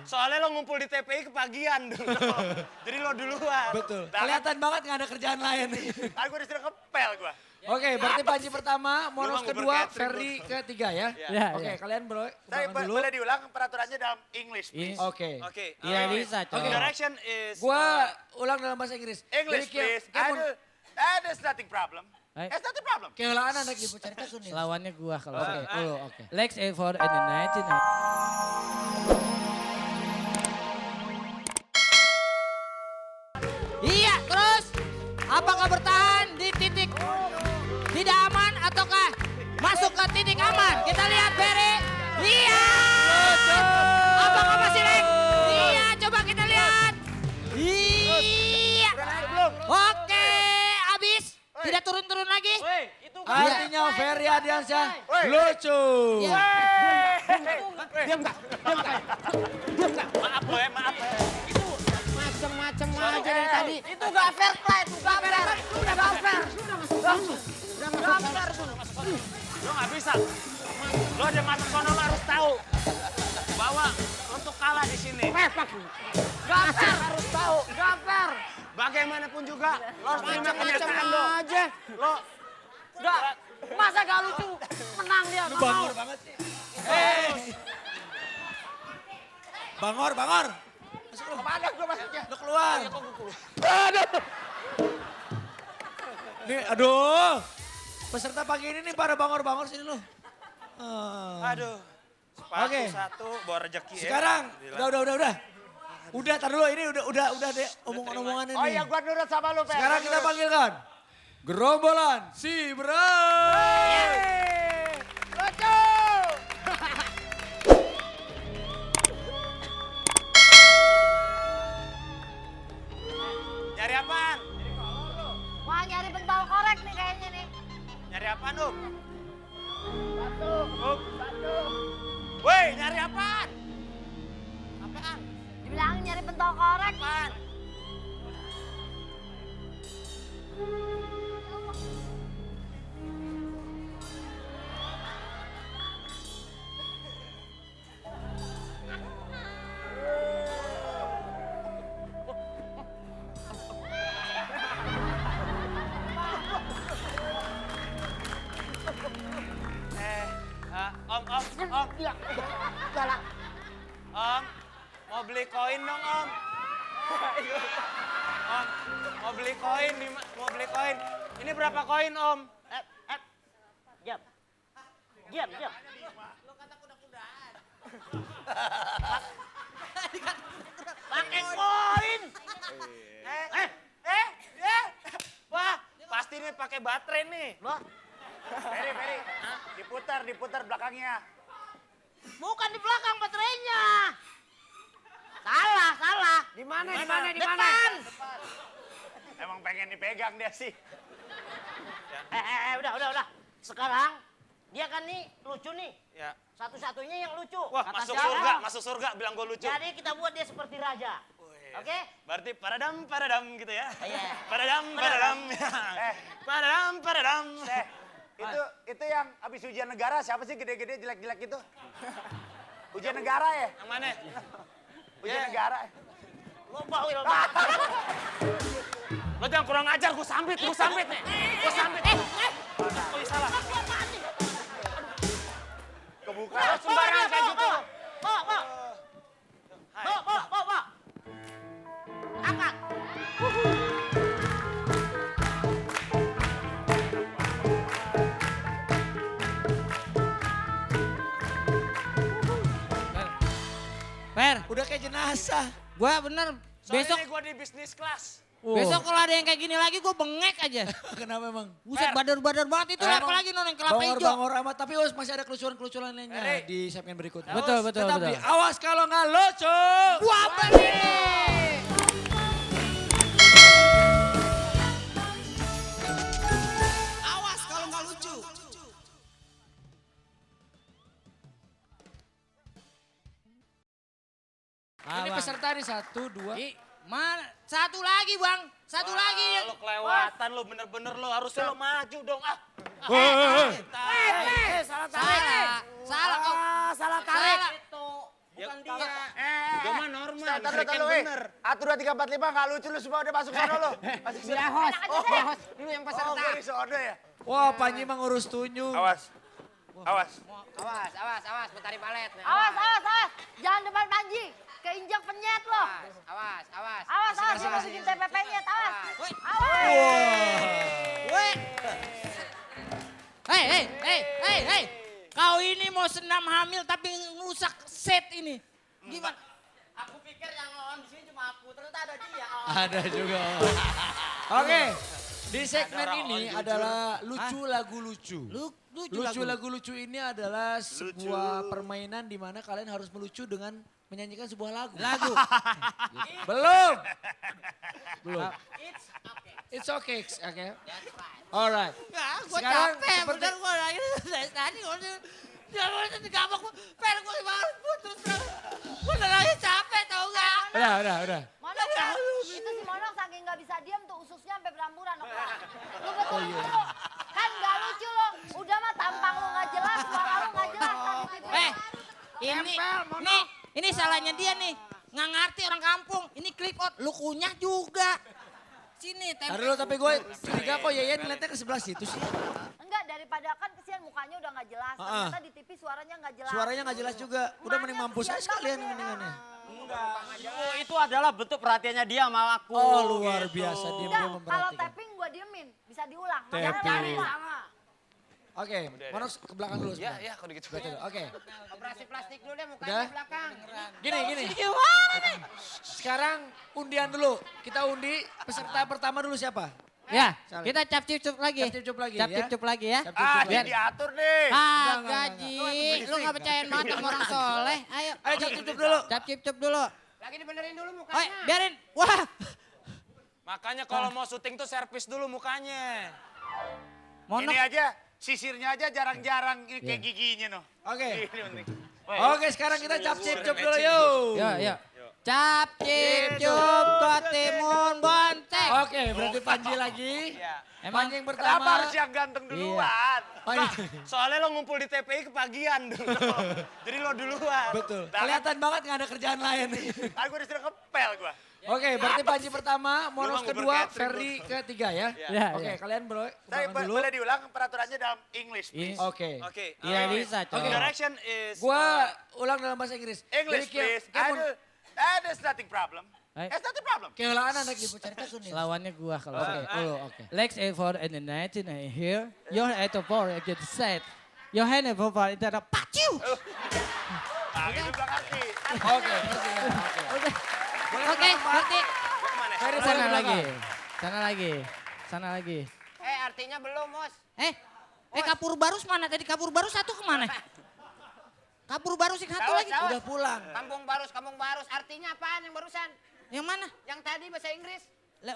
Soalnya lo ngumpul di TPI kepagian dulu. Jadi lo duluan. Betul. Nah, Kelihatan banget gak ada kerjaan lain. kan gue disuruh ngepel gue. Oke, berarti Panji pertama, Monos Lu mah kedua, ngubur catering Ferry ketiga ya? Iya, Oke, iya. kalian bro, Saya ulangan dulu. boleh diulang peraturannya dalam English, please. Oke. Oke. Iya, bisa, The coba. direction is Gua ulang dalam bahasa Inggris. English, Jadi kayak- please. kayak mau- There's nothing problem. Hai. There's nothing problem. Kehelaan anak ibu cerita Sunin. Lawannya gua kalau. Oke, dulu, oke. Lex A4 and the 19. Iya, terus apakah bertahan di titik tidak aman ataukah masuk ke titik aman? Kita lihat Ferry. Iya. Apakah masih Lex? Iya, coba kita lihat. Iya. Oke, habis. Tidak turun-turun lagi. Artinya Ferry Ardiansyah lucu. Iya. Maaf lo ya, maaf. Macem-macem aja dari tadi. Itu gak fair play, itu gak fair. Udah gak fair. Gak fair tuh. Lo gak bisa. Lo ada masuk sono lo harus tahu. Bahwa untuk kalah di sini. Gak fair, harus tahu. Gak fair. Bagaimanapun juga lo harus terima Macem-macem kenyataan lo. aja. Lo Gak, masa gak lucu? Menang dia, gak mau. Bangor banget sih. Bangor, Bangor. Masuk lu. kemana gue masuknya? Lu keluar. Nih, aduh. Peserta pagi ini nih pada bangor-bangor sini lu. Aduh. Sepatu Oke. satu bawa rezeki ya. Sekarang, Alhamdulillah. udah. Udah, tar dulu ini udah deh omongan-omongannya nih. Oh iya gua nurut sama lo, Fer. Sekarang kita panggilkan gerombolan si Bray. Lucu. Nyari apaan? Wah, nyari bental korek nih kayaknya nih. Nyari apaan, Up? Satu. Woi, nyari apaan? Apaan? Dibilangin nyari bental korek. Apaan? Om. Iya, galak. Om, mau beli koin dong, Om. Om, mau beli koin, mau beli koin. Ini berapa koin, Om? Diam. Diam. Pakai koin. Wah, pasti nih pakai baterai nih. Loh, Ferry. Diputar belakangnya. bukan di belakang baterainya. Salah. Di mana? Depan. Emang pengen dipegang dia sih. Udah. Sekarang dia kan nih lucu nih. Ya. Satu-satunya yang lucu. Wah, Kata masuk siapa? surga, bilang gue lucu. Jadi kita buat dia seperti raja. Oke? Berarti paradam gitu ya. Iya. Paradam. Paradam. Itu yang habis ujian negara siapa sih gede-gede jelek-jelek itu? Ujian negara ya? Yang mana? Ujian negara. Lo bawil. Lo jangan kurang ajar, gue sambit nih. Gue sambit. Oh, iya, salah. Kebuka. Lo sembarangan kayak gitu. Bo. Angkat. Fer, Udah kayak jenazah. gua bener Soalnya besok ini gue di bisnis kelas. besok kalau ada yang kayak gini lagi gua bengek aja. Kenapa emang? Buset badar-badar banget itu Emang apalagi non yang kelapa hijau. Bangor amat, tapi masih ada kelucuan-kelucuan lainnya Ferry. di segmen berikutnya. Betul. Tetap di awas kalau nggak lucu. Gua beli. Awas kalau nggak lucu. Ini peserta nih 1, 2. Mana? Satu lagi bang, satu lagi. Lo kelewatan lo, bener-bener lo. Harusnya lo maju dong. Salah tarik. Salah kau. Salah tarik. Bukan dia. bener. 1, 2, 3, 4, 5 nggak lucu lu semua udah masuk sono lu. Masuk Dia host. Dia host. Lu yang Oh, peserta. gue di sono ya. Wah, Panji mah ngurus tunyu. Awas. Awas. Awas, betari balet. Nah, Awas. Jangan depan Panji. Keinjak penyet lo. Awas. Awas, dia masukin TPP-nya, awas. Woi. Awas. Woi. Hei. Kau ini mau senam hamil tapi ngerusak set ini. Gimana? Aku pikir yang on di sini cuma aku, ternyata ada dia. Ada juga. Oke, di segmen ini adalah lucu lagu lucu. Lucu lagu lucu ini adalah sebuah permainan di mana kalian harus melucu dengan menyanyikan sebuah lagu. Belum. It's okay. Oke. Alright. Gue Sekarang capek, seperti- bener gue lagi dari tadi. Gue gabak, per gue harus putus. Gue udah lagi capek tau gak? Udah. Monok, itu si Monok saking gak bisa diam tuh ususnya sampai beramburan. Lu betul dulu. Kan gak lucu lo. Udah mah tampang lu gak jelas, suara lu gak jelas. Ini salahnya dia nih. Nggak ngerti orang kampung. Ini clip out, lu kunyah juga. Sini, Taruh dulu tapi gue curiga kok Yayan ngeliatnya ke sebelah situ sih. Enggak, daripada kan kesian mukanya udah gak jelas. Ternyata di TV suaranya gak jelas. Suaranya gak jelas juga. Udah mending mampus aja sekalian mendingannya. Itu adalah bentuk perhatiannya dia sama aku. Oh luar gitu. biasa dia Enggak, kalau memperhatikan. tapping gua diemin. Bisa diulang. Tapping. Sama. Oke, Monok ke belakang dulu. Ya kalau gitu. Oke. Operasi plastik dulu deh mukanya Udah? di belakang. Gini. Sekarang undian dulu. Kita undi peserta pertama dulu siapa? Ya, Saling. kita cap cip lagi. Cap cip-cup lagi Cap ya. cip lagi ya. Cap cip-cup Dia lagi. diatur nih. Ah, Enggak. gaji. Lu gak percayain banget sama orang soleh. Ayo. Ayo cap cip-cup dulu. Cap cip dulu. Lagi dibenerin dulu Oh, mukanya. biarin. Wah. Makanya kalau mau syuting tuh servis dulu mukanya. Monok. Ini aja, sisirnya aja jarang-jarang ini kayak giginya noh. Oke. Ini penting. Oke, sekarang kita cap cip-cup dulu yuk. Yo. Cap cip cup kotimun bonteng. Oke, berarti Panji lagi. Emang Panji yang Kenapa pertama. harus yang ganteng duluan? Panji. Soalnya lo ngumpul di TPI kepagian dulu. Jadi lo duluan. Betul. Nah, Kelihatan banget gak ada kerjaan lain. Kan gue disuruh ngepel gue. Oke, berarti Panji pertama, Monos Lu mah kedua, ngubur catering, Ferdi ketiga ya. Ya, Oke, kalian bro, Saya kebangan dulu. boleh diulang peraturannya dalam English, please. Oke. Oke. Iya bisa, coba. Direction is. Gua ulang dalam bahasa Inggris. English, Jadi please. kayak There's nothing problem. Hai. There's nothing problem. kehelaan anak ibu cerita nih. Lawannya gua kalau Oke. Legs A for and the 19 here. Your head for get set. Your hand for it ada pacu. Nah, itu gak ngerti. Oke, ngerti ya. Oke. Oke, ngerti. Ferdi Sana boleh lagi. belakang. Sana lagi. Artinya belum, Bos. Kapur barus mana? Tadi kapur barus satu kemana? Kapur barus yang satu lagi. Saus. Udah pulang. Kampung Barus. Artinya apaan yang barusan? Yang mana? Yang tadi bahasa Inggris.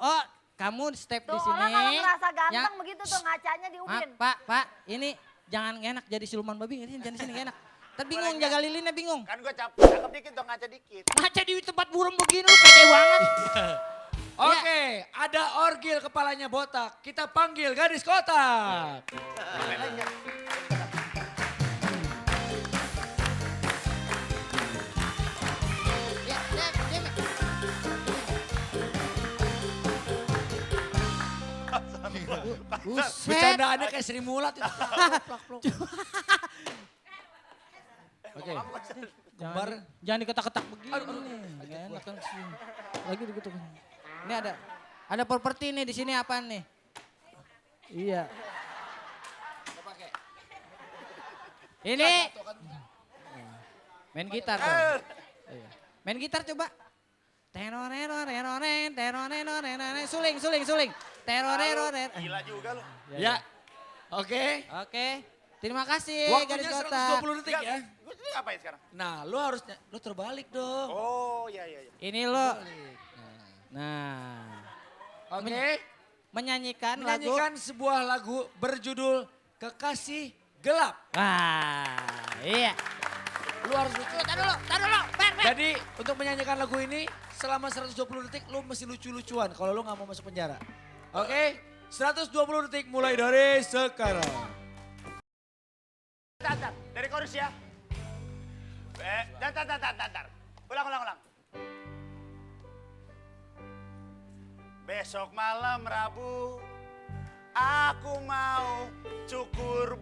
Oh, kamu step Tuh di sini. orang kalau ngerasa ganteng Yang- begitu tuh ngacanya di Maaf, ubin. Pak, ini jangan enak jadi siluman babi. Ini jangan di sini nggak enak. Ntar bingung jaga lilinnya bingung. Kan gue cakep dikit dong, ngaca dikit. Ngaca di tempat burung begini lu pede banget. Oke, ada orgil kepalanya botak. Kita panggil gadis kotak. Ya, diam. Buset. Bercandaannya kayak Sri Mulat itu. Oke. Jangan diketak-ketak begini. Nggak enak kan sih. Lagi begitu. Ini ada properti nih di sini apaan nih? Iya. Ini main gitar dong. Iya. Main gitar coba. Suling. Gila juga lu. Ya. Oke. Oke. Terima kasih Waktunya garis kotak. 120 detik ya. Gue ngapain sekarang? Nah, lu harusnya terbalik dong. Oh, iya. Ini lo. Nah. Oke. Menyanyikan lagu. Menyanyikan sebuah lagu berjudul Kekasih Gelap. Wah, iya. Lu harus lucu. Tar dulu. Per. Jadi untuk menyanyikan lagu ini selama 120 detik lu mesti lucu-lucuan kalau lu gak mau masuk penjara. Oke? 120 detik mulai dari sekarang. Tantar, dari chorus ya. Tantar. Ulang. Besok malam Rabu aku mau cukur